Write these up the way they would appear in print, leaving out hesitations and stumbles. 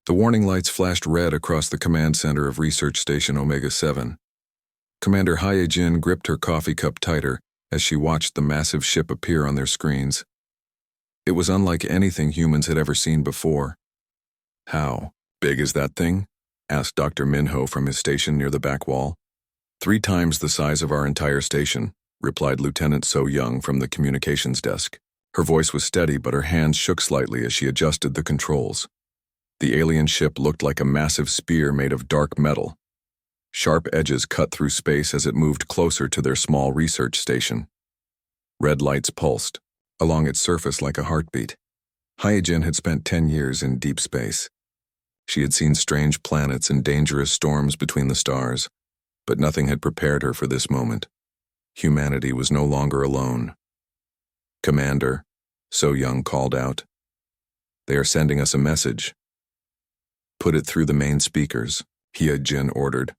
The warning lights flashed red across the command center of Research Station Omega-7. Commander Hyejin gripped her coffee cup tighter as she watched the massive ship appear on their screens. It was unlike anything humans had ever seen before. "How big is that thing?" asked Dr. Minho from his station near the back wall. "3 times the size of our entire station," replied Lieutenant So Young from the communications desk. Her voice was steady, but her hands shook slightly as she adjusted the controls. The alien ship looked like a massive spear made of dark metal. Sharp edges cut through space as it moved closer to their small research station. Red lights pulsed along its surface like a heartbeat. Hyejin had spent 10 years in deep space. She had seen strange planets and dangerous storms between the stars, but nothing had prepared her for this moment. Humanity was no longer alone. "Commander," So Young called out. "They are sending us a message." "Put it through the main speakers," Hyejin ordered.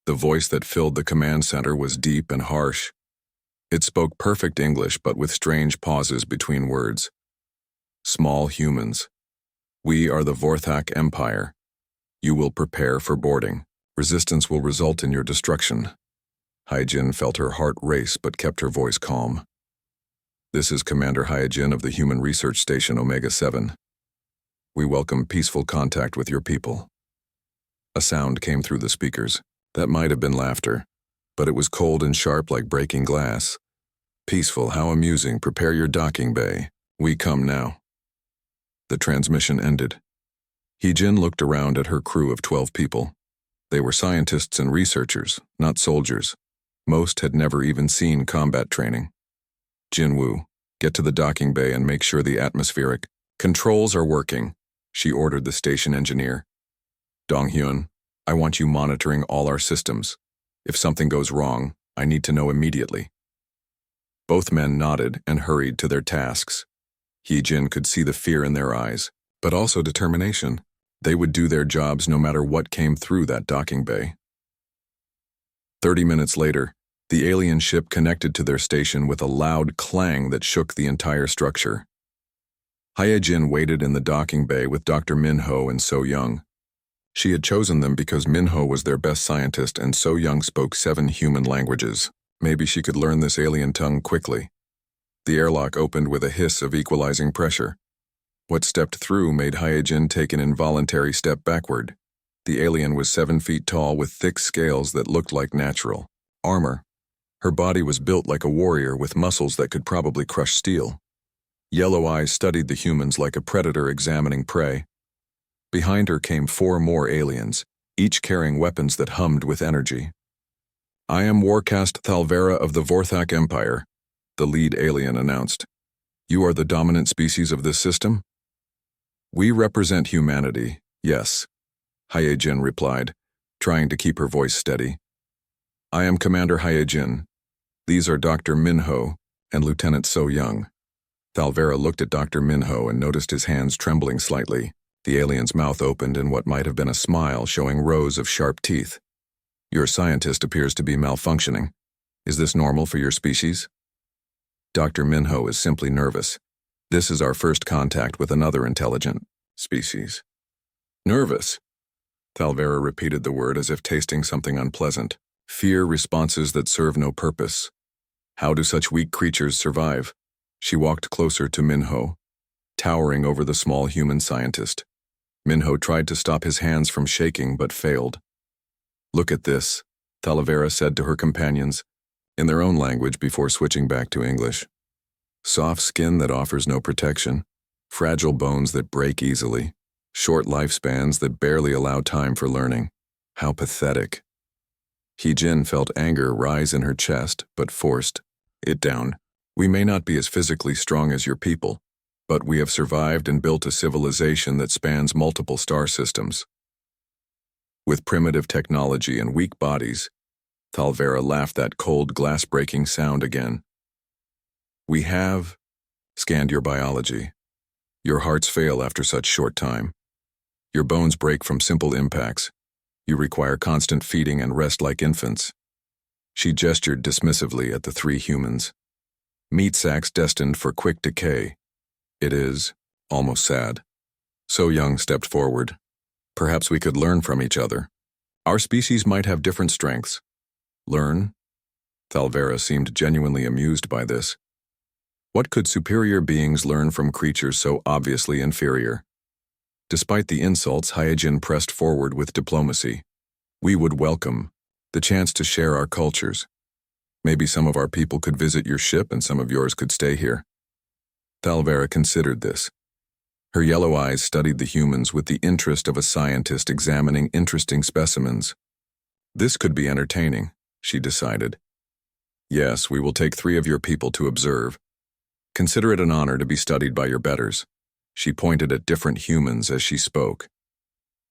The voice that filled the command center was deep and harsh. It spoke perfect English, but with strange pauses between words. "Small humans. We are the Vorthak Empire. You will prepare for boarding. Resistance will result in your destruction." Hyejin felt her heart race but kept her voice calm. "This is Commander Hyejin of the Human Research Station Omega-7. We welcome peaceful contact with your people." A sound came through the speakers. That might have been laughter, but it was cold and sharp like breaking glass. "Peaceful, how amusing. Prepare your docking bay. We come now." The transmission ended. Hyejin looked around at her crew of 12 people. They were scientists and researchers, not soldiers. Most had never even seen combat training. "Jinwoo, get to the docking bay and make sure the atmospheric controls are working," she ordered the station engineer. "Donghyun, I want you monitoring all our systems. If something goes wrong, I need to know immediately." Both men nodded and hurried to their tasks. Hyejin could see the fear in their eyes, but also determination. They would do their jobs no matter what came through that docking bay. 30 minutes later, the alien ship connected to their station with a loud clang that shook the entire structure. Hyejin waited in the docking bay with Dr. Minho and So Young. She had chosen them because Minho was their best scientist and So Young spoke 7 human languages. Maybe she could learn this alien tongue quickly. The airlock opened with a hiss of equalizing pressure. What stepped through made Hyejin take an involuntary step backward. The alien was 7 feet tall with thick scales that looked like natural armor. Her body was built like a warrior with muscles that could probably crush steel. Yellow eyes studied the humans like a predator examining prey. Behind her came 4 more aliens, each carrying weapons that hummed with energy. "I am Warcast Thalvera of the Vorthak Empire," the lead alien announced. "You are the dominant species of this system?" "We represent humanity, yes," Hyejin replied, trying to keep her voice steady. "I am Commander Hyejin. These are Dr. Minho and Lieutenant So Young." Thalvera looked at Dr. Minho and noticed his hands trembling slightly. The alien's mouth opened in what might have been a smile, showing rows of sharp teeth. "Your scientist appears to be malfunctioning. Is this normal for your species?" Dr. Minho is simply nervous. "This is our first contact with another intelligent species." "Nervous?" Thalvera repeated the word as if tasting something unpleasant. "Fear responses that serve no purpose. How do such weak creatures survive?" She walked closer to Minho, towering over the small human scientist. Minho tried to stop his hands from shaking but failed. "Look at this," Thalvera said to her companions, in their own language before switching back to English. "Soft skin that offers no protection, fragile bones that break easily, short lifespans that barely allow time for learning. How pathetic." Hyejin felt anger rise in her chest, but forced it down. "We may not be as physically strong as your people, but we have survived and built a civilization that spans multiple star systems. With primitive technology and weak bodies," Thalvera laughed that cold glass-breaking sound again. "We have scanned your biology. Your hearts fail after such short time. Your bones break from simple impacts. You require constant feeding and rest like infants." She gestured dismissively at the 3 humans. "Meat sacks destined for quick decay. It is almost sad." So Young stepped forward. Perhaps we could learn from each other. Our species might have different strengths. Learn? Thalvera seemed genuinely amused by this. What could superior beings learn from creatures so obviously inferior? Despite the insults, Hyojin pressed forward with diplomacy. We would welcome the chance to share our cultures. Maybe some of our people could visit your ship and some of yours could stay here. Thalvera considered this. Her yellow eyes studied the humans with the interest of a scientist examining interesting specimens. This could be entertaining, she decided. Yes, we will take 3 of your people to observe. Consider it an honor to be studied by your betters. She pointed at different humans as she spoke.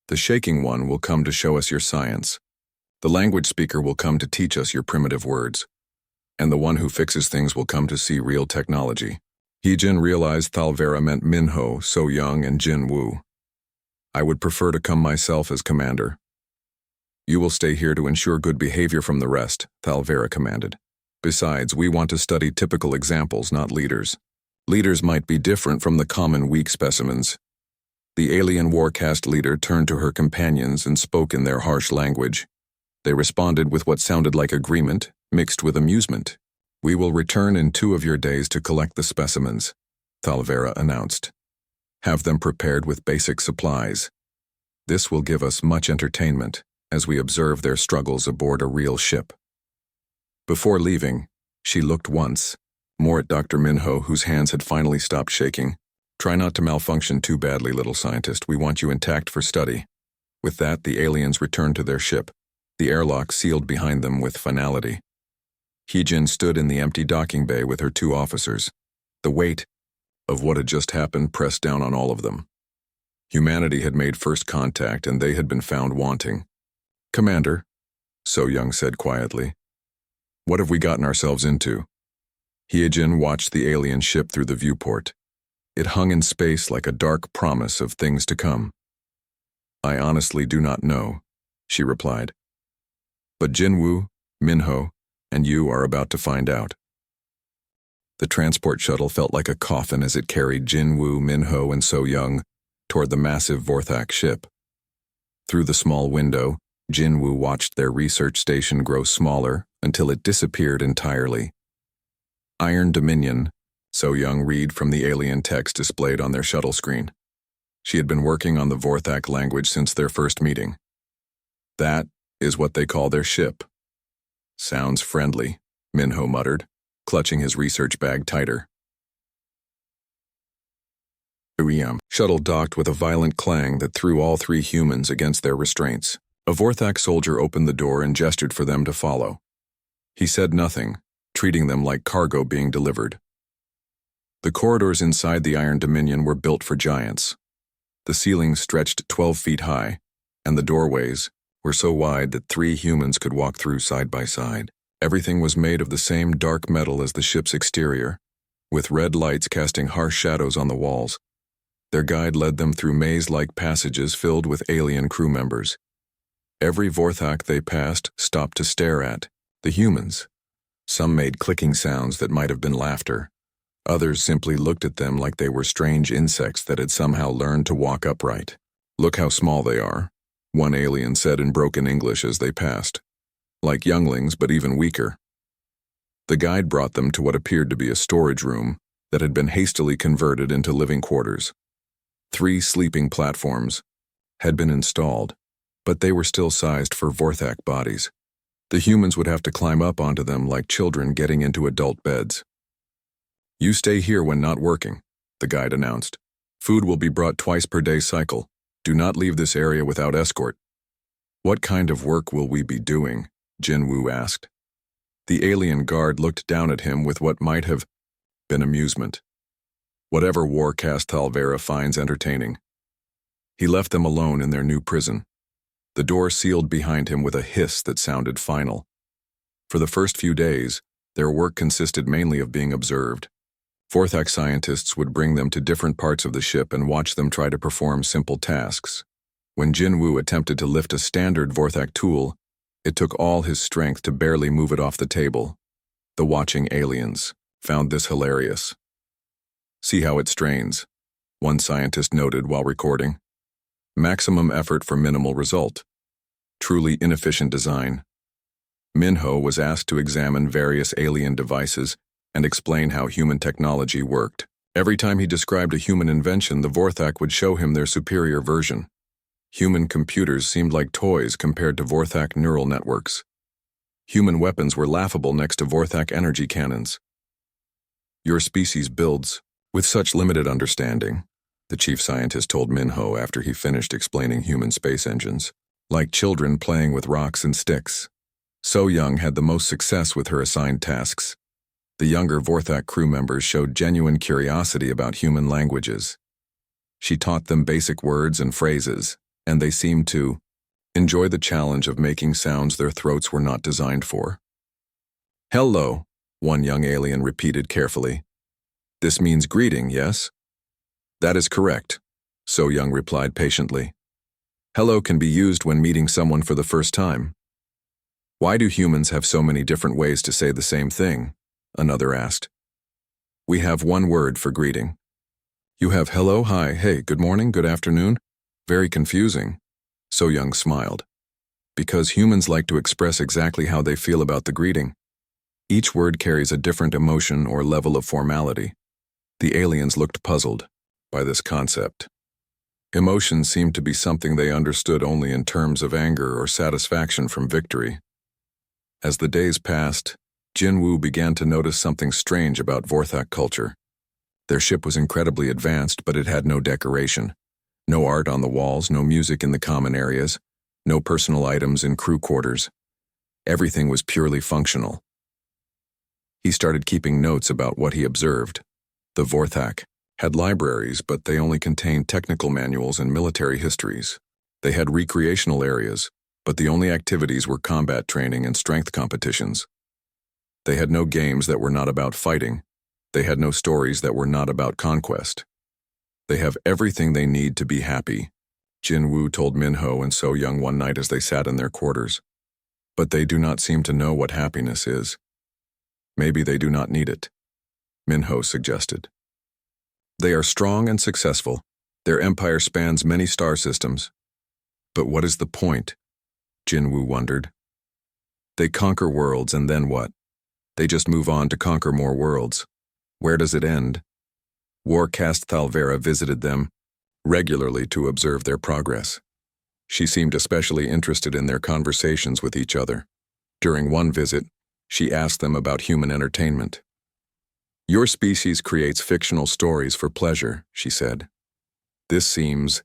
The shaking one will come to show us your science. The language speaker will come to teach us your primitive words. And the one who fixes things will come to see real technology. Hyojin realized Thalvera meant Minho, So Young, and Jin Woo. I would prefer to come myself as commander. You will stay here to ensure good behavior from the rest, Thalvera commanded. Besides, we want to study typical examples, not leaders. Leaders might be different from the common weak specimens. The alien war caste leader turned to her companions and spoke in their harsh language. They responded with what sounded like agreement, mixed with amusement. We will return in 2 of your days to collect the specimens, Thalvera announced. Have them prepared with basic supplies. This will give us much entertainment as we observe their struggles aboard a real ship. Before leaving, she looked once, more at Dr. Minho, whose hands had finally stopped shaking. Try not to malfunction too badly, little scientist. We want you intact for study. With that, the aliens returned to their ship, the airlock sealed behind them with finality. Hyojin stood in the empty docking bay with her 2 officers. The weight of what had just happened pressed down on all of them. Humanity had made first contact and they had been found wanting. Commander, So Young said quietly, what have we gotten ourselves into? Hyojin watched the alien ship through the viewport. It hung in space like a dark promise of things to come. I honestly do not know, she replied. But Jinwoo, Minho, and you are about to find out. The transport shuttle felt like a coffin as it carried Jinwoo, Minho, and So Young toward the massive Vorthak ship. Through the small window, Jinwoo watched their research station grow smaller until it disappeared entirely. Iron Dominion, So Young read from the alien text displayed on their shuttle screen. She had been working on the Vorthak language since their first meeting. That is what they call their ship. Sounds friendly, Minho muttered, clutching his research bag tighter. The shuttle docked with a violent clang that threw all 3 humans against their restraints. A Vorthak soldier opened the door and gestured for them to follow. He said nothing, treating them like cargo being delivered. The corridors inside the Iron Dominion were built for giants. The ceilings stretched 12 feet high, and the doorways were so wide that 3 humans could walk through side by side. Everything was made of the same dark metal as the ship's exterior, with red lights casting harsh shadows on the walls. Their guide led them through maze-like passages filled with alien crew members. Every Vorthak they passed stopped to stare at the humans. Some made clicking sounds that might have been laughter. Others simply looked at them like they were strange insects that had somehow learned to walk upright. Look how small they are, one alien said in broken English as they passed. Like younglings, but even weaker. The guide brought them to what appeared to be a storage room that had been hastily converted into living quarters. 3 sleeping platforms had been installed, but they were still sized for Vorthak bodies. The humans would have to climb up onto them like children getting into adult beds. You stay here when not working, the guide announced. Food will be brought twice per day cycle. Do not leave this area without escort. What kind of work will we be doing? Jinwoo asked. The alien guard looked down at him with what might have been amusement. Whatever war caste Thalvera finds entertaining. He left them alone in their new prison. The door sealed behind him with a hiss that sounded final. For the first few days, their work consisted mainly of being observed. Vorthak scientists would bring them to different parts of the ship and watch them try to perform simple tasks. When Jinwoo attempted to lift a standard Vorthak tool, it took all his strength to barely move it off the table. The watching aliens found this hilarious. See how it strains, one scientist noted while recording. Maximum effort for minimal result. Truly inefficient design. Minho was asked to examine various alien devices and explain how human technology worked. Every time he described a human invention, the Vorthak would show him their superior version. Human computers seemed like toys compared to Vorthak neural networks. Human weapons were laughable next to Vorthak energy cannons. Your species builds with such limited understanding, the chief scientist told Minho after he finished explaining human space engines, like children playing with rocks and sticks. So Young had the most success with her assigned tasks. The younger Vorthak crew members showed genuine curiosity about human languages. She taught them basic words and phrases, and they seemed to enjoy the challenge of making sounds their throats were not designed for. Hello, one young alien repeated carefully. This means greeting, yes? That is correct, So Young replied patiently. Hello can be used when meeting someone for the first time. Why do humans have so many different ways to say the same thing? Another asked. We have one word for greeting. You have hello, hi, hey, good morning, good afternoon? Very confusing. So Young smiled. Because humans like to express exactly how they feel about the greeting. Each word carries a different emotion or level of formality. The aliens looked puzzled by this concept. Emotions seemed to be something they understood only in terms of anger or satisfaction from victory. As the days passed, Jinwoo began to notice something strange about Vorthak culture. Their ship was incredibly advanced, but it had no decoration. No art on the walls, no music in the common areas, no personal items in crew quarters. Everything was purely functional. He started keeping notes about what he observed. The Vorthak had libraries, but they only contained technical manuals and military histories. They had recreational areas, but the only activities were combat training and strength competitions. They had no games that were not about fighting. They had no stories that were not about conquest. They have everything they need to be happy, Jinwoo told Minho and So Young one night as they sat in their quarters. But they do not seem to know what happiness is. Maybe they do not need it, Minho suggested. They are strong and successful. Their empire spans many star systems. But what is the point? Jinwoo wondered. They conquer worlds and then what? They just move on to conquer more worlds. Where does it end? Warcast Thalvera visited them regularly to observe their progress. She seemed especially interested in their conversations with each other. During one visit, she asked them about human entertainment. Your species creates fictional stories for pleasure, she said. This seems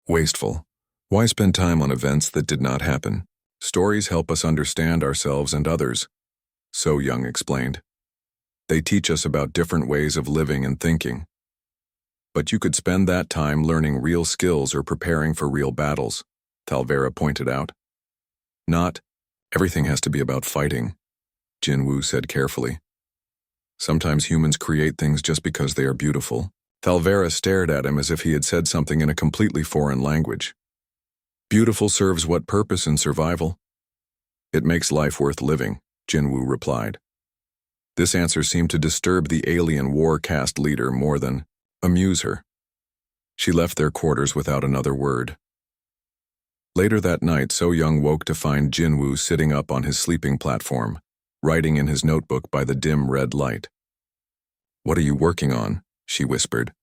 wasteful. Why spend time on events that did not happen? Stories help us understand ourselves and others, So Young explained. They teach us about different ways of living and thinking. But you could spend that time learning real skills or preparing for real battles, Thalvera pointed out. Not everything has to be about fighting, Jinwoo said carefully. Sometimes humans create things just because they are beautiful. Thalvera stared at him as if he had said something in a completely foreign language. Beautiful serves what purpose in survival? It makes life worth living, Jinwoo replied. This answer seemed to disturb the alien war caste leader more than amuse her. She left their quarters without another word. Later that night, So Young woke to find Jinwoo sitting up on his sleeping platform, writing in his notebook by the dim red light. What are you working on? She whispered.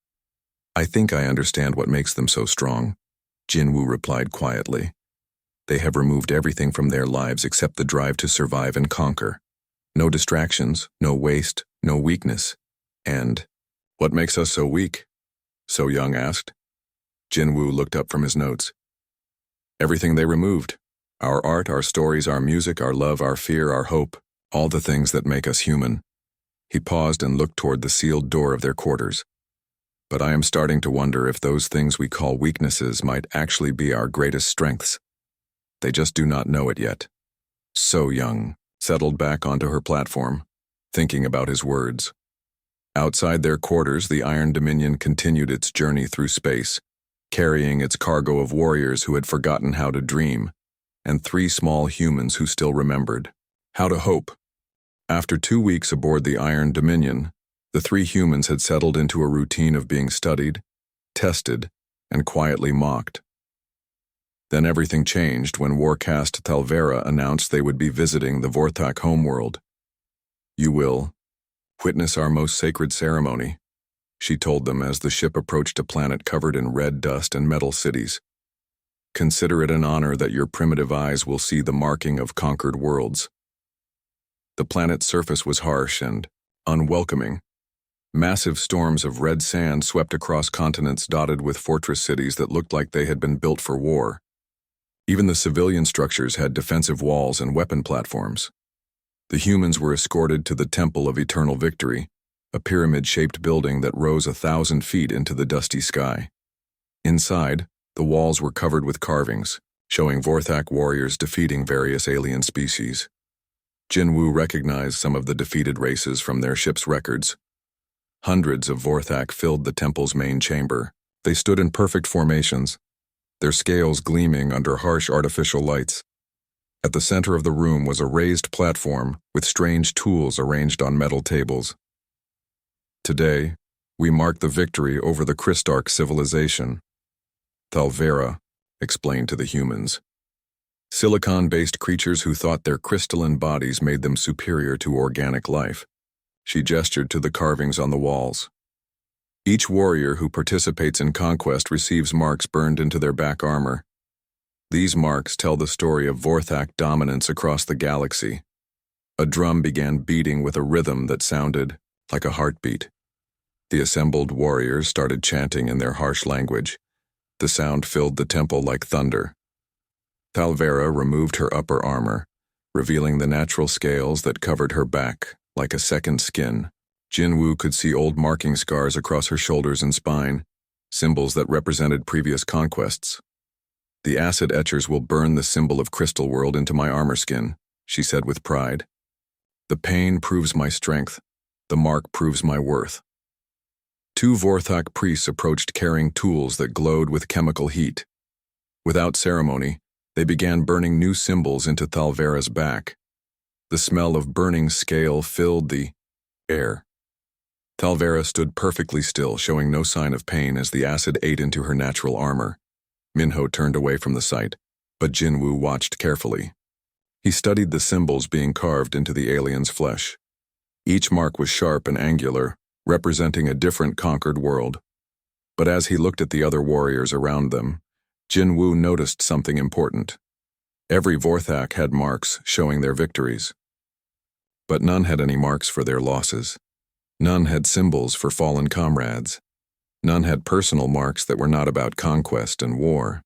I think I understand what makes them so strong, Jinwoo replied quietly. They have removed everything from their lives except the drive to survive and conquer. No distractions, no waste, no weakness. And what makes us so weak? So Young asked. Jinwoo looked up from his notes. Everything they removed. Our art, our stories, our music, our love, our fear, our hope. All the things that make us human. He paused and looked toward the sealed door of their quarters. But I am starting to wonder if those things we call weaknesses might actually be our greatest strengths. They just do not know it yet. So Young settled back onto her platform, thinking about his words. Outside their quarters, the Iron Dominion continued its journey through space, carrying its cargo of warriors who had forgotten how to dream, and 3 small humans who still remembered how to hope. After 2 weeks aboard the Iron Dominion, the 3 humans had settled into a routine of being studied, tested, and quietly mocked. Then everything changed when Warcast Talvera announced they would be visiting the Vorthak homeworld. "You will witness our most sacred ceremony," she told them as the ship approached a planet covered in red dust and metal cities. "Consider it an honor that your primitive eyes will see the marking of conquered worlds." The planet's surface was harsh and unwelcoming. Massive storms of red sand swept across continents dotted with fortress cities that looked like they had been built for war. Even the civilian structures had defensive walls and weapon platforms. The humans were escorted to the Temple of Eternal Victory, a pyramid-shaped building that rose 1,000 feet into the dusty sky. Inside, the walls were covered with carvings, showing Vorthak warriors defeating various alien species. Jinwoo recognized some of the defeated races from their ship's records. Hundreds of Vorthak filled the temple's main chamber. They stood in perfect formations, their scales gleaming under harsh artificial lights. At the center of the room was a raised platform with strange tools arranged on metal tables. "Today, we mark the victory over the Christarch civilization," Talvera explained to the humans. Silicon-based creatures who thought their crystalline bodies made them superior to organic life. She gestured to the carvings on the walls. "Each warrior who participates in conquest receives marks burned into their back armor. These marks tell the story of Vorthak dominance across the galaxy." A drum began beating with a rhythm that sounded like a heartbeat. The assembled warriors started chanting in their harsh language. The sound filled the temple like thunder. Talvera removed her upper armor, revealing the natural scales that covered her back like a second skin. Jinwoo could see old marking scars across her shoulders and spine, symbols that represented previous conquests. "The acid etchers will burn the symbol of Crystal World into my armor skin," she said with pride. "The pain proves my strength. The mark proves my worth." Two Vorthak priests approached carrying tools that glowed with chemical heat. Without ceremony, they began burning new symbols into Talvera's back. The smell of burning scale filled the air. Talvera stood perfectly still, showing no sign of pain as the acid ate into her natural armor. Minho turned away from the sight, but Jinwoo watched carefully. He studied the symbols being carved into the alien's flesh. Each mark was sharp and angular, representing a different conquered world. But as he looked at the other warriors around them, Jinwoo noticed something important. Every Vorthak had marks showing their victories. But none had any marks for their losses. None had symbols for fallen comrades. None had personal marks that were not about conquest and war.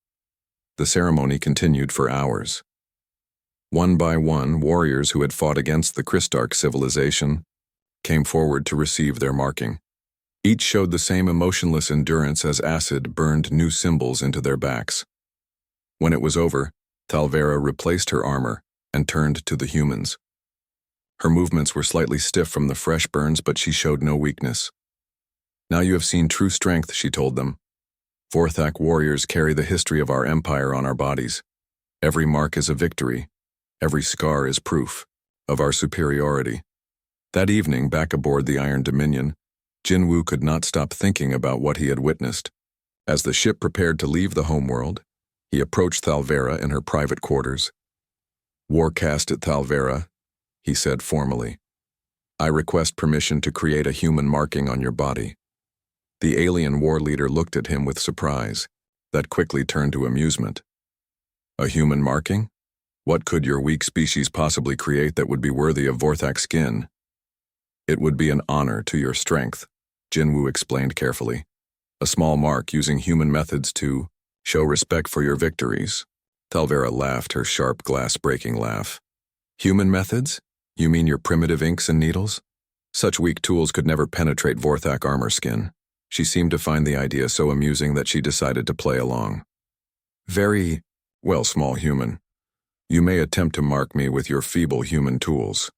The ceremony continued for hours. One by one, warriors who had fought against the Christarch civilization came forward to receive their marking. Each showed the same emotionless endurance as acid burned new symbols into their backs. When it was over, Talvera replaced her armor and turned to the humans. Her movements were slightly stiff from the fresh burns, but she showed no weakness. "Now you have seen true strength," she told them. "Vorthak warriors carry the history of our empire on our bodies. Every mark is a victory. Every scar is proof of our superiority." That evening, back aboard the Iron Dominion, Jinwoo could not stop thinking about what he had witnessed. As the ship prepared to leave the homeworld, he approached Talvera in her private quarters. "Warcast at Talvera," he said formally. "I request permission to create a human marking on your body." The alien war leader looked at him with surprise, that quickly turned to amusement. "A human marking? What could your weak species possibly create that would be worthy of Vorthak skin?" "It would be an honor to your strength," Jinwoo explained carefully. "A small mark using human methods to show respect for your victories." Talvera laughed her sharp glass-breaking laugh. "Human methods? You mean your primitive inks and needles? Such weak tools could never penetrate Vorthak armor skin." She seemed to find the idea so amusing that she decided to play along. "Very, well, small human. You may attempt to mark me with your feeble human tools.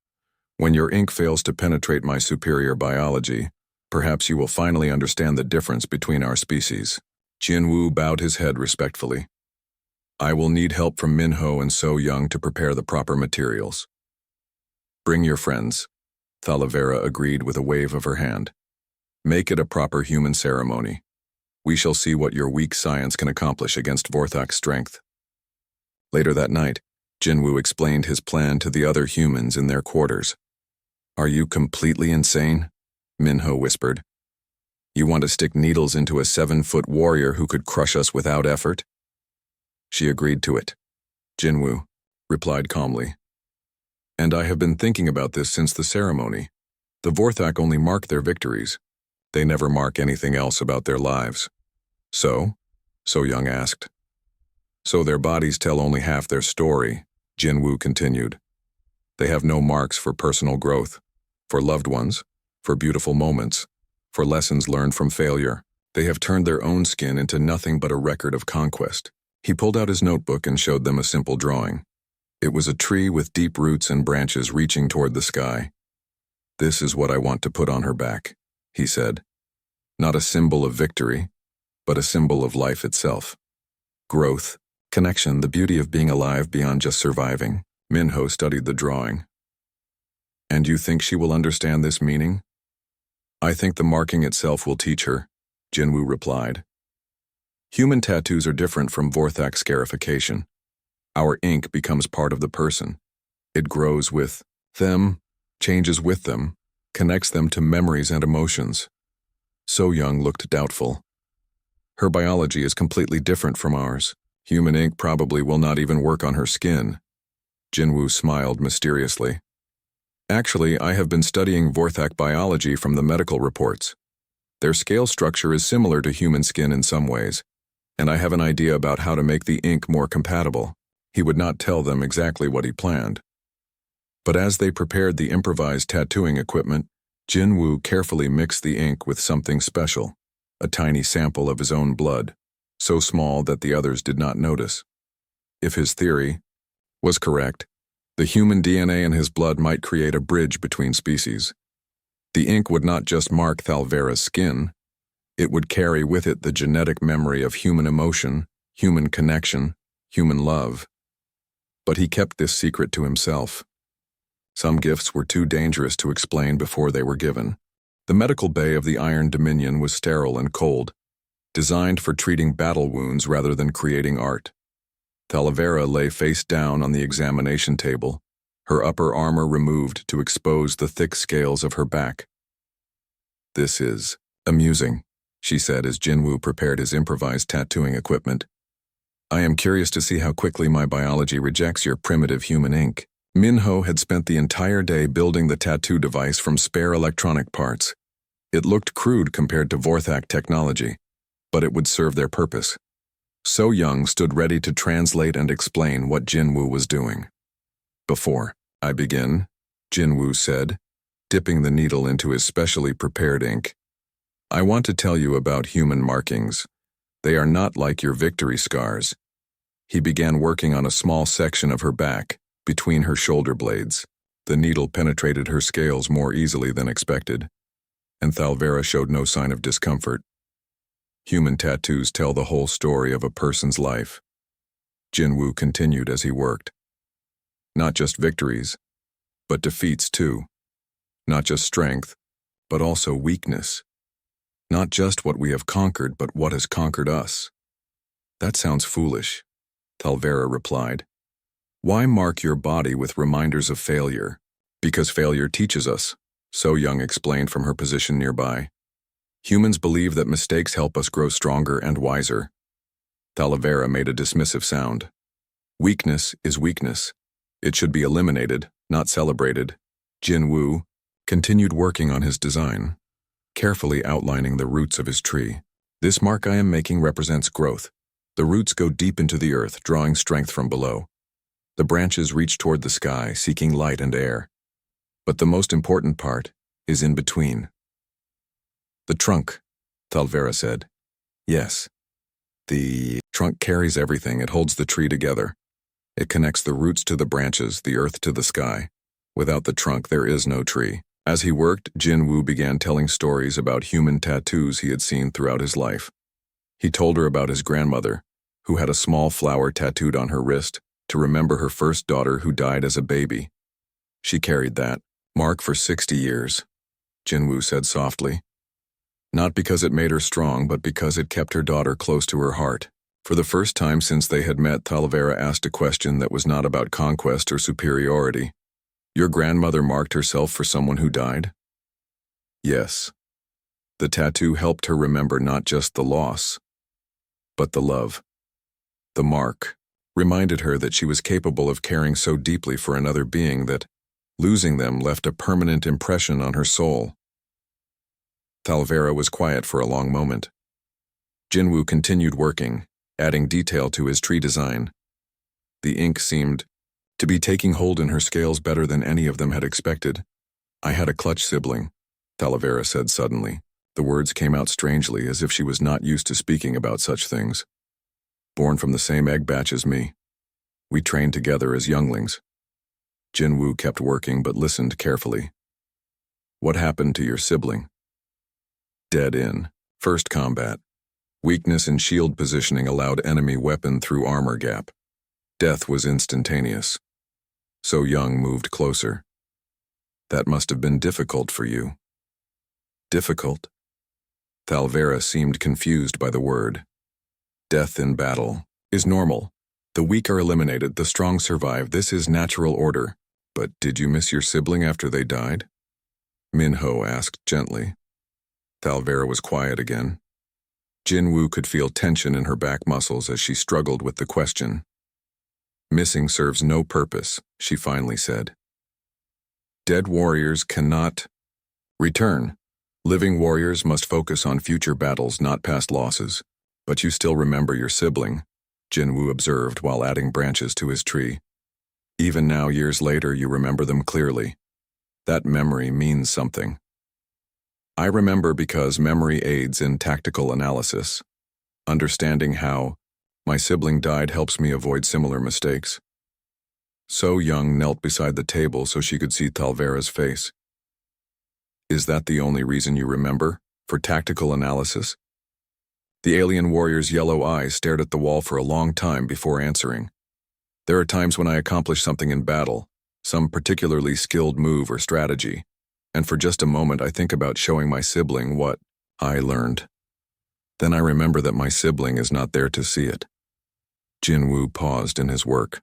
When your ink fails to penetrate my superior biology, perhaps you will finally understand the difference between our species." Jinwoo bowed his head respectfully. "I will need help from Minho and So Young to prepare the proper materials." "Bring your friends," Talvera agreed with a wave of her hand. "Make it a proper human ceremony. We shall see what your weak science can accomplish against Vorthak's strength." Later that night, Jinwoo explained his plan to the other humans in their quarters. "Are you completely insane?" Minho whispered. "You want to stick needles into a 7-foot warrior who could crush us without effort?" She agreed to it. Jinwoo replied calmly. "And I have been thinking about this since the ceremony. The Vorthak only mark their victories. They never mark anything else about their lives." "So?" So Young asked. "So their bodies tell only half their story," Jinwoo continued. "They have no marks for personal growth, for loved ones, for beautiful moments, for lessons learned from failure. They have turned their own skin into nothing but a record of conquest." He pulled out his notebook and showed them a simple drawing. It was a tree with deep roots and branches reaching toward the sky. "This is what I want to put on her back," he said. "Not a symbol of victory, but a symbol of life itself. Growth, connection, the beauty of being alive beyond just surviving." Minho studied the drawing. "And you think she will understand this meaning?" "I think the marking itself will teach her," Jinwoo replied. "Human tattoos are different from Vorthak scarification. Our ink becomes part of the person. It grows with them, changes with them, connects them to memories and emotions." So Young looked doubtful. "Her biology is completely different from ours. Human ink probably will not even work on her skin." Jinwoo smiled mysteriously. "Actually, I have been studying Vorthak biology from the medical reports. Their scale structure is similar to human skin in some ways, and I have an idea about how to make the ink more compatible." He would not tell them exactly what he planned. But as they prepared the improvised tattooing equipment, Jinwoo carefully mixed the ink with something special, a tiny sample of his own blood, so small that the others did not notice. If his theory was correct, the human DNA in his blood might create a bridge between species. The ink would not just mark Thalvera's skin, it would carry with it the genetic memory of human emotion, human connection, human love. But he kept this secret to himself. Some gifts were too dangerous to explain before they were given. The medical bay of the Iron Dominion was sterile and cold, designed for treating battle wounds rather than creating art. Thalvera lay face down on the examination table, her upper armor removed to expose the thick scales of her back. "This is amusing," she said as Jinwoo prepared his improvised tattooing equipment. "I am curious to see how quickly my biology rejects your primitive human ink." Minho had spent the entire day building the tattoo device from spare electronic parts. It looked crude compared to Vorthak technology, but it would serve their purpose. So Young stood ready to translate and explain what Jinwoo was doing. "Before I begin," Jinwoo said, dipping the needle into his specially prepared ink, "I want to tell you about human markings. They are not like your victory scars." He began working on a small section of her back, between her shoulder blades. The needle penetrated her scales more easily than expected, and Thalvera showed no sign of discomfort. Human tattoos tell the whole story of a person's life. Jinwoo continued as he worked. Not just victories, but defeats too. Not just strength, but also weakness. Not just what we have conquered, but what has conquered us. "That sounds foolish," Thalvera replied. "Why mark your body with reminders of failure?" "Because failure teaches us," So Young explained from her position nearby. "Humans believe that mistakes help us grow stronger and wiser." Thalvera made a dismissive sound. "Weakness is weakness. It should be eliminated, not celebrated." Jinwoo continued working on his design, carefully outlining the roots of his tree. "This mark I am making represents growth. The roots go deep into the earth, drawing strength from below. The branches reach toward the sky, seeking light and air. But the most important part is in between." "The trunk," Thalvera said. "Yes. The trunk carries everything. It holds the tree together. It connects the roots to the branches, the earth to the sky. Without the trunk, there is no tree." As he worked, Jinwoo began telling stories about human tattoos he had seen throughout his life. He told her about his grandmother, who had a small flower tattooed on her wrist to remember her first daughter who died as a baby. She carried that mark for 60 years, Jinwoo said softly. Not because it made her strong, but because it kept her daughter close to her heart. For the first time since they had met, Talavera asked a question that was not about conquest or superiority. Your grandmother marked herself for someone who died? Yes. The tattoo helped her remember not just the loss, but the love. The mark reminded her that she was capable of caring so deeply for another being that losing them left a permanent impression on her soul. Talavera was quiet for a long moment. Jinwoo continued working, adding detail to his tree design. The ink seemed to be taking hold in her scales better than any of them had expected. I had a clutch sibling, Talavera said suddenly. The words came out strangely, as if she was not used to speaking about such things. Born from the same egg batch as me. We trained together as younglings. Jinwoo kept working but listened carefully. What happened to your sibling? Dead in first combat. Weakness in shield positioning allowed enemy weapon through armor gap. Death was instantaneous. So Young moved closer. That must have been difficult for you. Difficult? Talavera seemed confused by the word. Death in battle is normal. The weak are eliminated, the strong survive. This is natural order. But did you miss your sibling after they died? Minho asked gently. Talavera was quiet again. Jinwoo could feel tension in her back muscles as she struggled with the question. Missing serves no purpose, she finally said. Dead warriors cannot return. Living warriors must focus on future battles, not past losses. But you still remember your sibling, Jinwoo observed while adding branches to his tree. Even now, years later, you remember them clearly. That memory means something. I remember because memory aids in tactical analysis. Understanding how my sibling died helps me avoid similar mistakes. So Young knelt beside the table so she could see Talavera's face. Is that the only reason you remember? For tactical analysis? The alien warrior's yellow eyes stared at the wall for a long time before answering. There are times when I accomplish something in battle, some particularly skilled move or strategy, and for just a moment I think about showing my sibling what I learned. Then I remember that my sibling is not there to see it. Jinwoo paused in his work.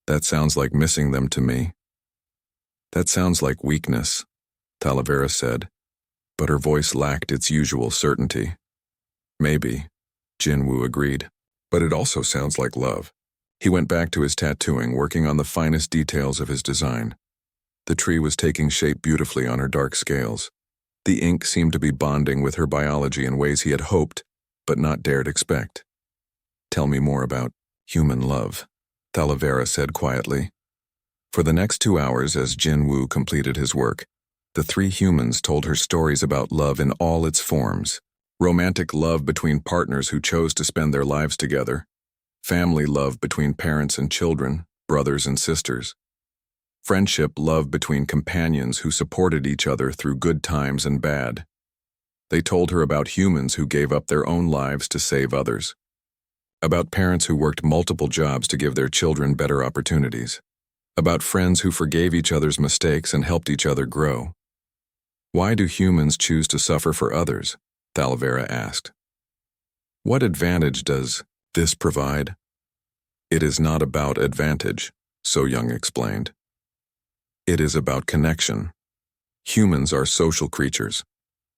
That sounds like missing them to me. That sounds like weakness, Talavera said, but her voice lacked its usual certainty. Maybe, Jinwoo agreed, but it also sounds like love. He went back to his tattooing, working on the finest details of his design. The tree was taking shape beautifully on her dark scales. The ink seemed to be bonding with her biology in ways he had hoped, but not dared expect. Tell me more about human love, Talavera said quietly. For the next 2 hours, as Jinwoo completed his work, the three humans told her stories about love in all its forms. Romantic love between partners who chose to spend their lives together. Family love between parents and children, brothers and sisters. Friendship love between companions who supported each other through good times and bad. They told her about humans who gave up their own lives to save others. About parents who worked multiple jobs to give their children better opportunities. About friends who forgave each other's mistakes and helped each other grow. Why do humans choose to suffer for others? Talavera asked. What advantage does this provide? It is not about advantage, So Young explained. It is about connection. Humans are social creatures.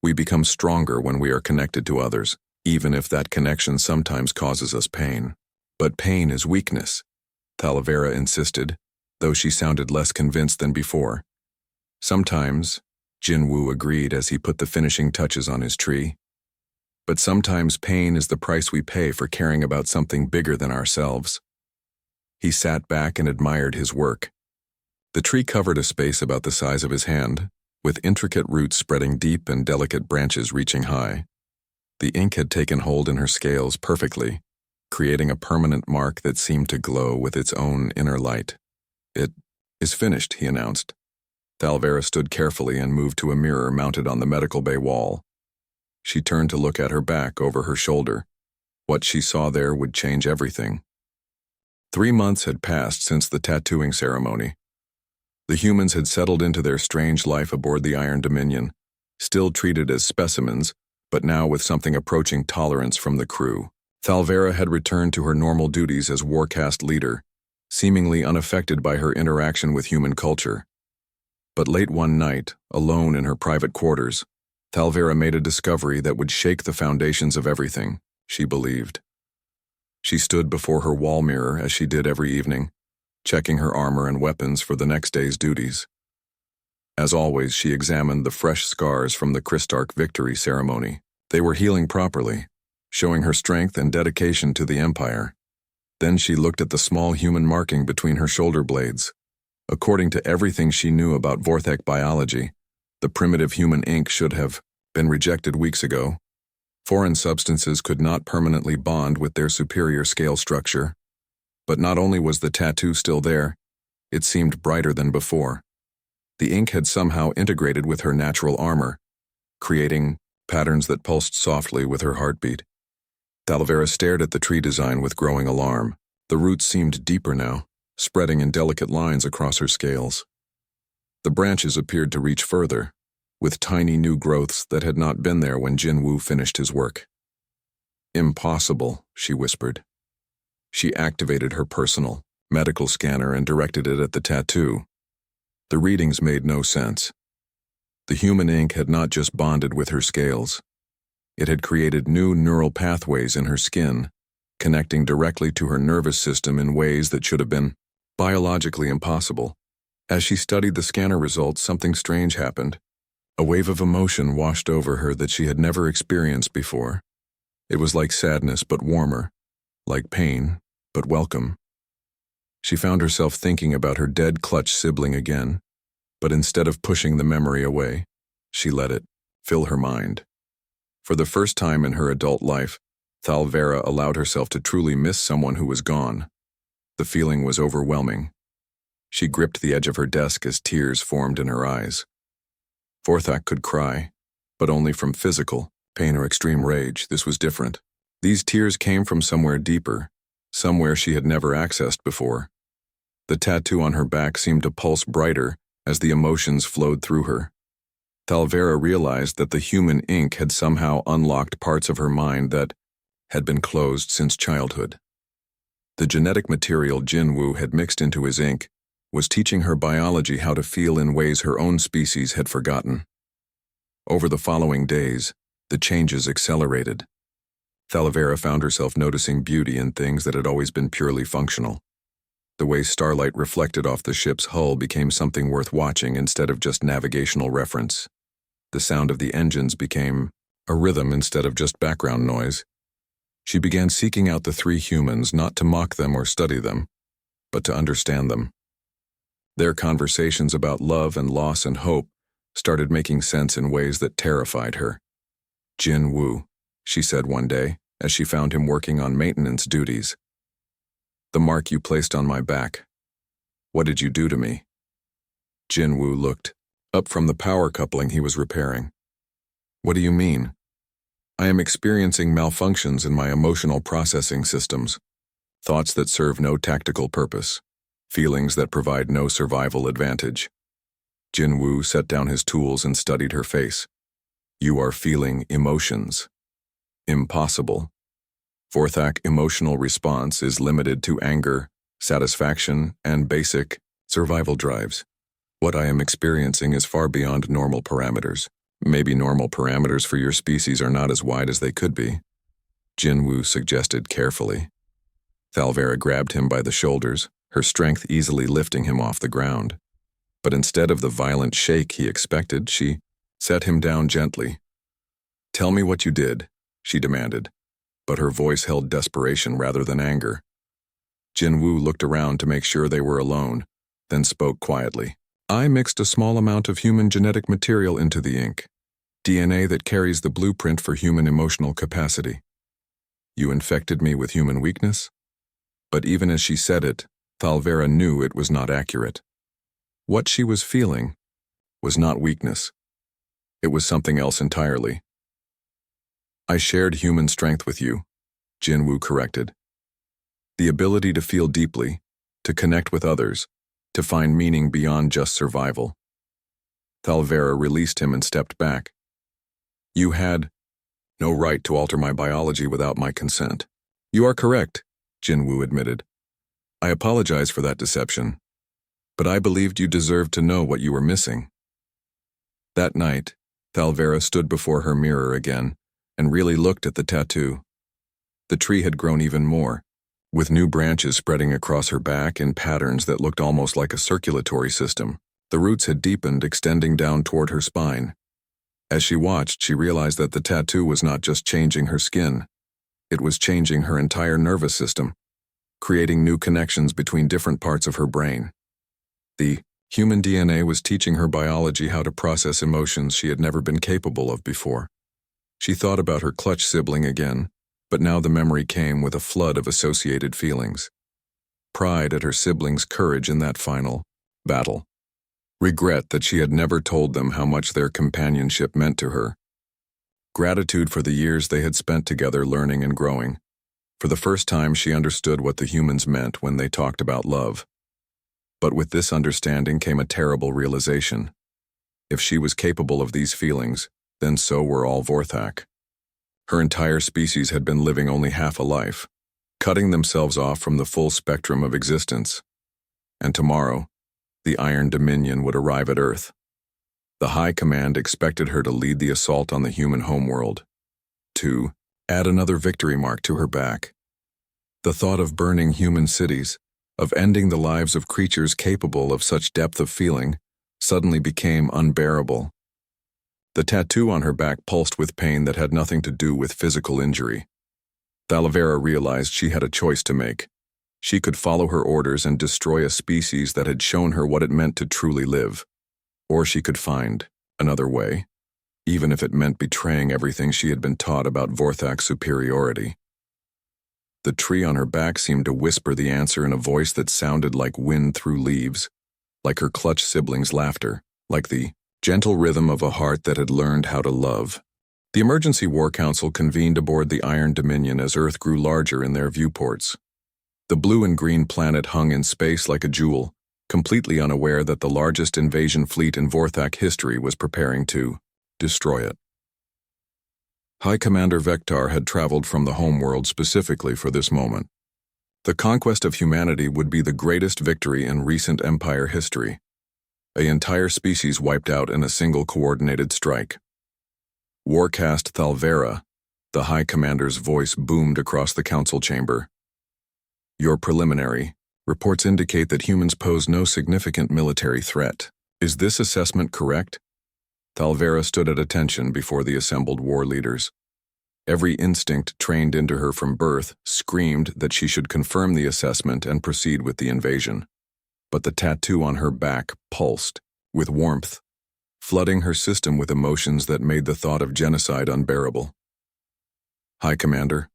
We become stronger when we are connected to others, even if that connection sometimes causes us pain. But pain is weakness, Talavera insisted, though she sounded less convinced than before. Sometimes, Jinwoo agreed as he put the finishing touches on his tree. But sometimes pain is the price we pay for caring about something bigger than ourselves. He sat back and admired his work. The tree covered a space about the size of his hand, with intricate roots spreading deep and delicate branches reaching high. The ink had taken hold in her scales perfectly, creating a permanent mark that seemed to glow with its own inner light. It is finished, he announced. Talavera stood carefully and moved to a mirror mounted on the medical bay wall. She turned to look at her back over her shoulder. What she saw there would change everything. 3 months had passed since the tattooing ceremony. The humans had settled into their strange life aboard the Iron Dominion, still treated as specimens, but now with something approaching tolerance from the crew. Thalvera had returned to her normal duties as Warcast leader, seemingly unaffected by her interaction with human culture. But late one night, alone in her private quarters, Thalvera made a discovery that would shake the foundations of everything, she believed. She stood before her wall mirror as she did every evening, checking her armor and weapons for the next day's duties. As always, she examined the fresh scars from the Kristark victory ceremony. They were healing properly, showing her strength and dedication to the Empire. Then she looked at the small human marking between her shoulder blades. According to everything she knew about Vorthek biology, the primitive human ink should have been rejected weeks ago. Foreign substances could not permanently bond with their superior scale structure. But not only was the tattoo still there, it seemed brighter than before. The ink had somehow integrated with her natural armor, creating patterns that pulsed softly with her heartbeat. Thalvera stared at the tree design with growing alarm. The roots seemed deeper now, spreading in delicate lines across her scales. The branches appeared to reach further, with tiny new growths that had not been there when Jinwoo finished his work. "Impossible," she whispered. She activated her personal, medical scanner and directed it at the tattoo. The readings made no sense. The human ink had not just bonded with her scales. It had created new neural pathways in her skin, connecting directly to her nervous system in ways that should have been biologically impossible. As she studied the scanner results, something strange happened. A wave of emotion washed over her that she had never experienced before. It was like sadness but warmer, like pain but welcome. She found herself thinking about her dead clutch sibling again, but instead of pushing the memory away, she let it fill her mind. For the first time in her adult life, Thalvera allowed herself to truly miss someone who was gone. The feeling was overwhelming. She gripped the edge of her desk as tears formed in her eyes. Vorthek could cry, but only from physical pain or extreme rage. This was different. These tears came from somewhere deeper, somewhere she had never accessed before. The tattoo on her back seemed to pulse brighter as the emotions flowed through her. Thalvera realized that the human ink had somehow unlocked parts of her mind that had been closed since childhood. The genetic material Jinwoo had mixed into his ink was teaching her biology how to feel in ways her own species had forgotten. Over the following days, the changes accelerated. Thalvera found herself noticing beauty in things that had always been purely functional. The way starlight reflected off the ship's hull became something worth watching instead of just navigational reference. The sound of the engines became a rhythm instead of just background noise. She began seeking out the three humans, not to mock them or study them, but to understand them. Their conversations about love and loss and hope started making sense in ways that terrified her. "Jinwoo," she said one day, as she found him working on maintenance duties. "The mark you placed on my back. What did you do to me?" Jinwoo looked up from the power coupling he was repairing. "What do you mean?" "I am experiencing malfunctions in my emotional processing systems. Thoughts that serve no tactical purpose. Feelings that provide no survival advantage." Jinwoo set down his tools and studied her face. "You are feeling emotions. Impossible. Vorthek emotional response is limited to anger, satisfaction, and basic survival drives. What I am experiencing is far beyond normal parameters. Maybe normal parameters for your species are not as wide as they could be," Jinwoo suggested carefully. Thalvera grabbed him by the shoulders, her strength easily lifting him off the ground. But instead of the violent shake he expected, she set him down gently. "Tell me what you did," she demanded, but her voice held desperation rather than anger. Jinwoo looked around to make sure they were alone, then spoke quietly. "I mixed a small amount of human genetic material into the ink, DNA that carries the blueprint for human emotional capacity. You infected me with human weakness?" But even as she said it, Thalvera knew it was not accurate. What she was feeling was not weakness. It was something else entirely. "I shared human strength with you," Jinwoo corrected. "The ability to feel deeply, to connect with others, to find meaning beyond just survival." Thalvera released him and stepped back. "You had no right to alter my biology without my consent." You are correct, Jinwoo admitted. I apologize for that deception, but I believed you deserved to know what you were missing. That night, Thalvera stood before her mirror again and really looked at the tattoo. The tree had grown even more, with new branches spreading across her back in patterns that looked almost like a circulatory system. The roots had deepened, extending down toward her spine. As she watched, she realized that the tattoo was not just changing her skin. It was changing her entire nervous system, creating new connections between different parts of her brain. The human DNA was teaching her biology how to process emotions she had never been capable of before. She thought about her clutch sibling again, but now the memory came with a flood of associated feelings. Pride at her siblings' courage in that final battle. Regret that she had never told them how much their companionship meant to her. Gratitude for the years they had spent together learning and growing. For the first time, she understood what the humans meant when they talked about love. But with this understanding came a terrible realization. If she was capable of these feelings, then so were all Vorthak. Her entire species had been living only half a life, cutting themselves off from the full spectrum of existence. And tomorrow, the Iron Dominion would arrive at Earth. The High Command expected her to lead the assault on the human homeworld, to add another victory mark to her back. The thought of burning human cities, of ending the lives of creatures capable of such depth of feeling, suddenly became unbearable. The tattoo on her back pulsed with pain that had nothing to do with physical injury. Thalvera realized she had a choice to make. She could follow her orders and destroy a species that had shown her what it meant to truly live. Or she could find another way, even if it meant betraying everything she had been taught about Vorthak's superiority. The tree on her back seemed to whisper the answer in a voice that sounded like wind through leaves, like her clutch siblings' laughter, like the gentle rhythm of a heart that had learned how to love. The Emergency War Council convened aboard the Iron Dominion as Earth grew larger in their viewports. The blue and green planet hung in space like a jewel, completely unaware that the largest invasion fleet in Vorthak history was preparing to destroy it. High Commander Vector had traveled from the homeworld specifically for this moment. The conquest of humanity would be the greatest victory in recent Empire history. An entire species wiped out in a single coordinated strike. Warcast Thalvera, the High Commander's voice boomed across the council chamber. Your preliminary reports indicate that humans pose no significant military threat. Is this assessment correct? Thalvera stood at attention before the assembled war leaders. Every instinct trained into her from birth screamed that she should confirm the assessment and proceed with the invasion. But the tattoo on her back pulsed with warmth, flooding her system with emotions that made the thought of genocide unbearable. High Commander,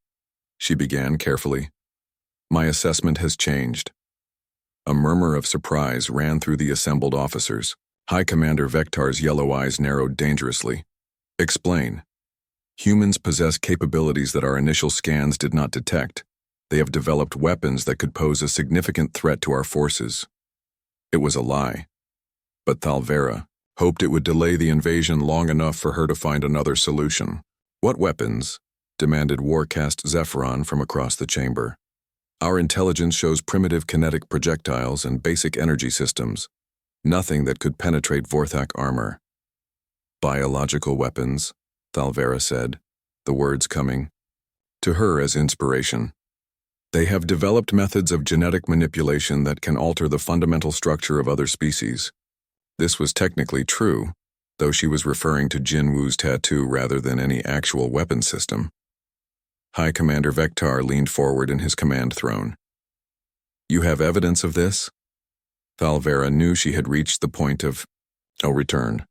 she began carefully, my assessment has changed. A murmur of surprise ran through the assembled officers. High Commander Vector's yellow eyes narrowed dangerously. Explain. Humans possess capabilities that our initial scans did not detect. They have developed weapons that could pose a significant threat to our forces. It was a lie. But Thalvera hoped it would delay the invasion long enough for her to find another solution. What weapons? Demanded Warcast Zephyron from across the chamber. Our intelligence shows primitive kinetic projectiles and basic energy systems. Nothing that could penetrate Vorthak armor. Biological weapons, Thalvera said, the words coming to her as inspiration. They have developed methods of genetic manipulation that can alter the fundamental structure of other species. This was technically true, though she was referring to Jinwoo's tattoo rather than any actual weapon system. High Commander Vector leaned forward in his command throne. You have evidence of this? Thalvera knew she had reached the point of no return.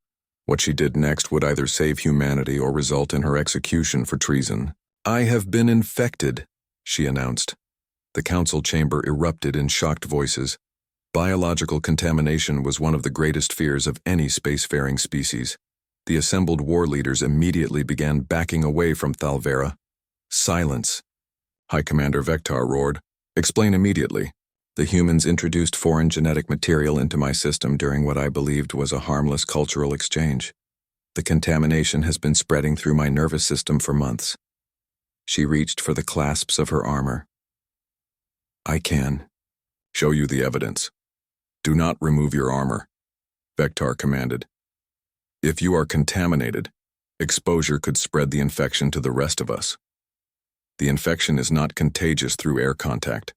What she did next would either save humanity or result in her execution for treason. I have been infected, she announced. The council chamber erupted in shocked voices. Biological contamination was one of the greatest fears of any spacefaring species. The assembled war leaders immediately began backing away from Thalvera. Silence, High Commander Vector roared. Explain immediately. The humans introduced foreign genetic material into my system during what I believed was a harmless cultural exchange. The contamination has been spreading through my nervous system for months. She reached for the clasps of her armor. I can. Show you the evidence. Do not remove your armor, Vectar commanded. If you are contaminated, exposure could spread the infection to the rest of us. The infection is not contagious through air contact,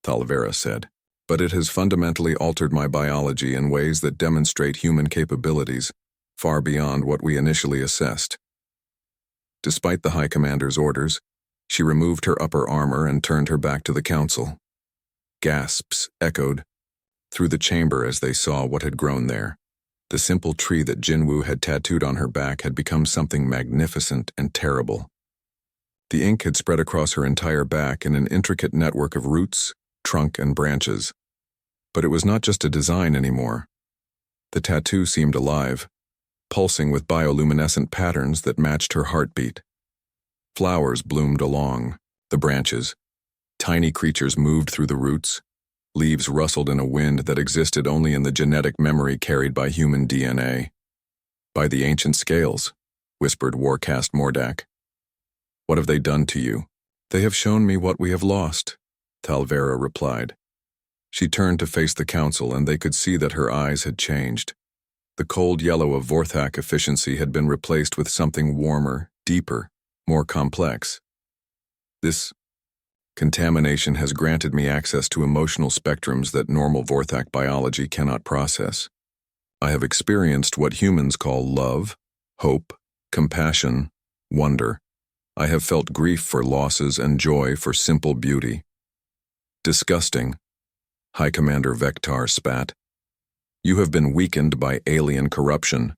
Talavera said, but it has fundamentally altered my biology in ways that demonstrate human capabilities far beyond what we initially assessed. Despite the High Commander's orders, she removed her upper armor and turned her back to the council. Gasps echoed through the chamber as they saw what had grown there. The simple tree that Jinwoo had tattooed on her back had become something magnificent and terrible. The ink had spread across her entire back in an intricate network of roots, trunk, and branches. But it was not just a design anymore. The tattoo seemed alive, pulsing with bioluminescent patterns that matched her heartbeat. Flowers bloomed along the branches. Tiny creatures moved through the roots. Leaves rustled in a wind that existed only in the genetic memory carried by human DNA. By the ancient scales, whispered Warcast Mordak. What have they done to you? They have shown me what we have lost, Talvera replied. She turned to face the council, and they could see that her eyes had changed. The cold yellow of Vorthak efficiency had been replaced with something warmer, deeper, more complex. This contamination has granted me access to emotional spectrums that normal Vorthak biology cannot process. I have experienced what humans call love, hope, compassion, wonder. I have felt grief for losses and joy for simple beauty. Disgusting, High Commander Vectar spat. You have been weakened by alien corruption.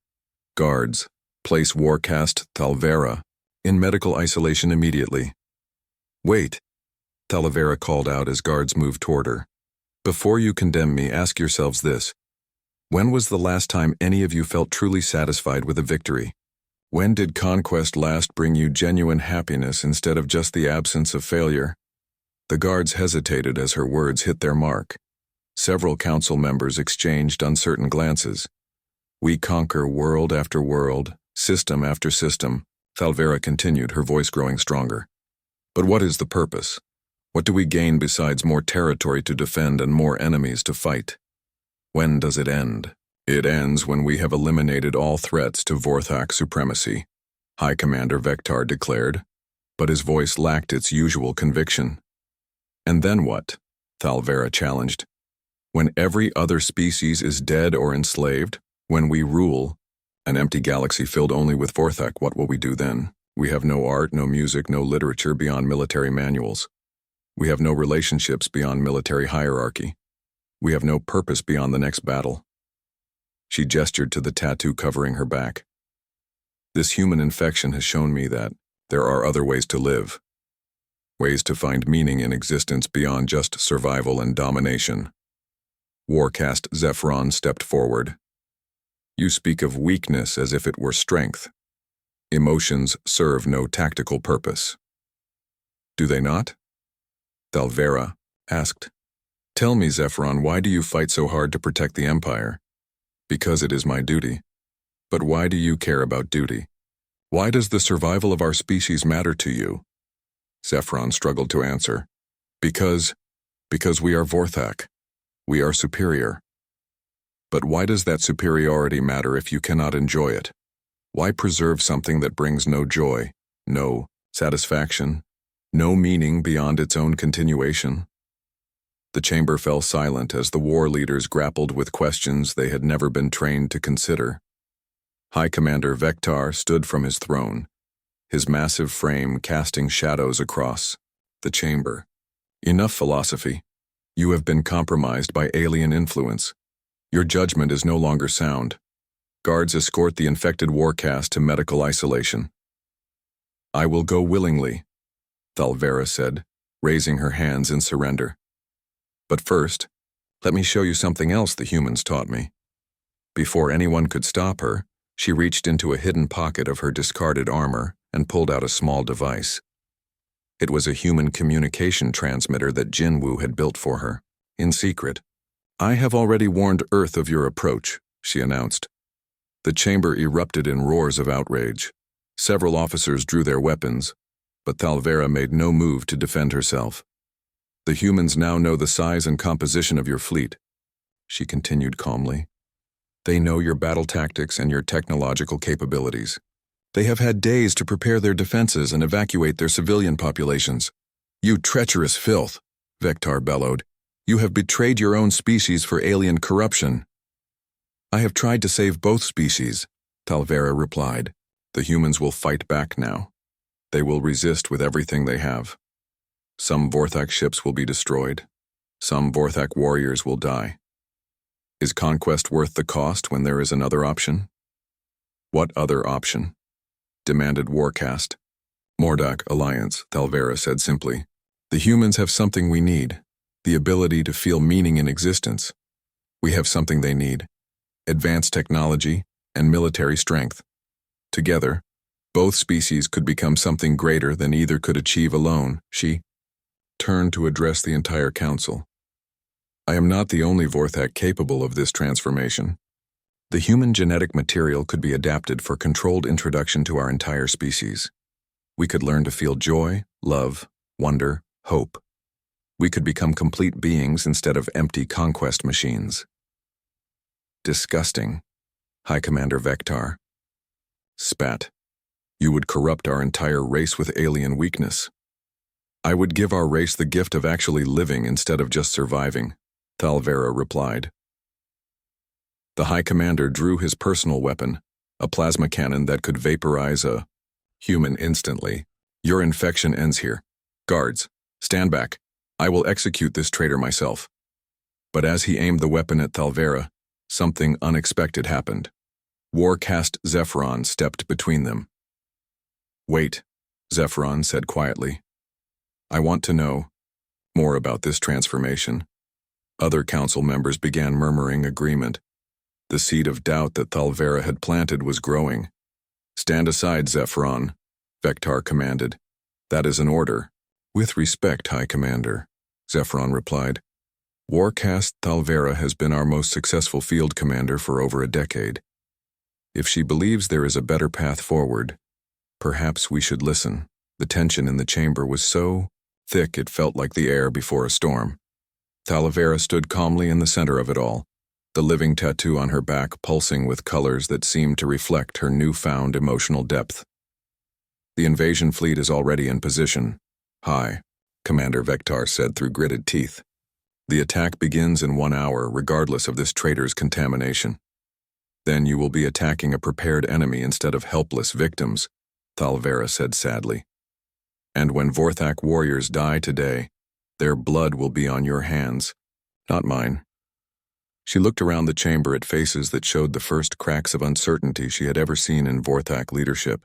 Guards, place Warcast Talvera in medical isolation immediately. Wait, Talavera called out as guards moved toward her. Before you condemn me, ask yourselves this. When was the last time any of you felt truly satisfied with a victory? When did conquest last bring you genuine happiness instead of just the absence of failure? The guards hesitated as her words hit their mark. Several council members exchanged uncertain glances. We conquer world after world, system after system, Talvera continued, her voice growing stronger. But what is the purpose? What do we gain besides more territory to defend and more enemies to fight? When does it end? It ends when we have eliminated all threats to Vorthak supremacy, High Commander Vectar declared, but his voice lacked its usual conviction. And then what? Talvera challenged. When every other species is dead or enslaved, when we rule, an empty galaxy filled only with Vorthak, what will we do then? We have no art, no music, no literature beyond military manuals. We have no relationships beyond military hierarchy. We have no purpose beyond the next battle. She gestured to the tattoo covering her back. This human infection has shown me that there are other ways to live. Ways to find meaning in existence beyond just survival and domination. Warcast Zephyron stepped forward. You speak of weakness as if it were strength. Emotions serve no tactical purpose. Do they not? Talvera asked. Tell me, Zephyron, why do you fight so hard to protect the Empire? Because it is my duty. But why do you care about duty? Why does the survival of our species matter to you? Zephyron struggled to answer. Because we are Vorthak. We are superior. But why does that superiority matter if you cannot enjoy it? Why preserve something that brings no joy, no satisfaction, no meaning beyond its own continuation? The chamber fell silent as the war leaders grappled with questions they had never been trained to consider. High Commander Vectar stood from his throne, his massive frame casting shadows across the chamber. Enough philosophy. You have been compromised by alien influence. Your judgment is no longer sound. Guards escort the infected Warcast to medical isolation. I will go willingly, Talvera said, raising her hands in surrender. But first, let me show you something else the humans taught me. Before anyone could stop her, she reached into a hidden pocket of her discarded armor and pulled out a small device. It was a human communication transmitter that Jinwoo had built for her, in secret. I have already warned Earth of your approach, she announced. The chamber erupted in roars of outrage. Several officers drew their weapons. But Thalvera made no move to defend herself. The humans now know the size and composition of your fleet, she continued calmly. They know your battle tactics and your technological capabilities. They have had days to prepare their defenses and evacuate their civilian populations. You treacherous filth, Vectar bellowed. You have betrayed your own species for alien corruption. I have tried to save both species, Thalvera replied. The humans will fight back now. They will resist with everything they have. Some Vorthak ships will be destroyed. Some Vorthak warriors will die. Is conquest worth the cost when there is another option? What other option? Demanded Warcast. Mordak Alliance, Thalvera said simply. The humans have something we need, the ability to feel meaning in existence. We have something they need, advanced technology and military strength. Together, both species could become something greater than either could achieve alone. She turned to address the entire council. I am not the only Vorthak capable of this transformation. The human genetic material could be adapted for controlled introduction to our entire species. We could learn to feel joy, love, wonder, hope. We could become complete beings instead of empty conquest machines. Disgusting, High Commander Vectar. Spat. You would corrupt our entire race with alien weakness. I would give our race the gift of actually living instead of just surviving, Thalvera replied. The High Commander drew his personal weapon, a plasma cannon that could vaporize a human instantly. Your infection ends here. Guards, stand back. I will execute this traitor myself. But as he aimed the weapon at Thalvera, something unexpected happened. Warcast Zephyron stepped between them. Wait, Zephyron said quietly. I want to know more about this transformation. Other council members began murmuring agreement. The seed of doubt that Thalvera had planted was growing. Stand aside, Zephyron, Vectar commanded. That is an order. With respect, High Commander, Zephyron replied. Warcast Thalvera has been our most successful field commander for over a decade. If she believes there is a better path forward, perhaps we should listen. The tension in the chamber was so thick it felt like the air before a storm. Thalvera stood calmly in the center of it all, the living tattoo on her back pulsing with colors that seemed to reflect her newfound emotional depth. The invasion fleet is already in position. High, Commander Vectar said through gritted teeth. The attack begins in 1 hour, regardless of this traitor's contamination. Then you will be attacking a prepared enemy instead of helpless victims, Thalvera said sadly. And when Vorthak warriors die today, their blood will be on your hands, not mine. She looked around the chamber at faces that showed the first cracks of uncertainty she had ever seen in Vorthak leadership.